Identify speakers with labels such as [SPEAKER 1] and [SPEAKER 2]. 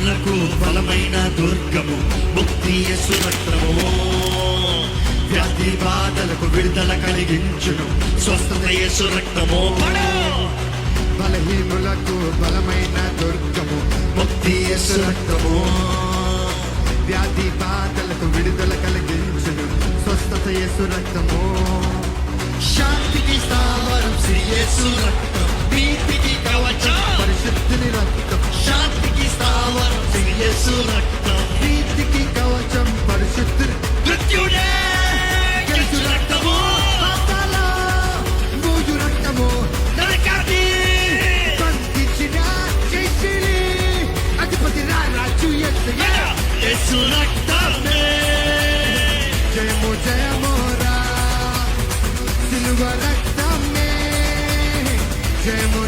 [SPEAKER 1] బలహీనులకు బలమైన దుర్గము ముక్తి యేసు రక్తము. వ్యాధి బాధలకు విడుదల కలిగించును స్వస్థత యేసు రక్తము.
[SPEAKER 2] బలహీనులకు బలమైన దుర్గము
[SPEAKER 1] ముక్తి యేసు రక్తము.
[SPEAKER 2] వ్యాధి బాధలకు విడుదల కలిగించును స్వస్థత యేసు రక్తము.
[SPEAKER 1] శాంతికి స్థావరం శ్రీ యేసు రక్తం. నీతికి కవచం
[SPEAKER 2] పరిశుద్ధుని రక్తం.
[SPEAKER 1] శాంతికి స్థావరం శ్రీ యేసు రక్తం.
[SPEAKER 2] నీతికి కవచం పరిశుద్ధుని
[SPEAKER 1] మృత్యుడే యేసు రక్తము.
[SPEAKER 2] పాతాళ మోయు రక్తము.
[SPEAKER 1] నరకాన్ని
[SPEAKER 2] బంధించిన శిష్యుని అధిపతి రాజు యేసయ్య.
[SPEAKER 1] యేసు రక్తమే.
[SPEAKER 2] జయము జయము రా సిలువ రక్తమే. జయము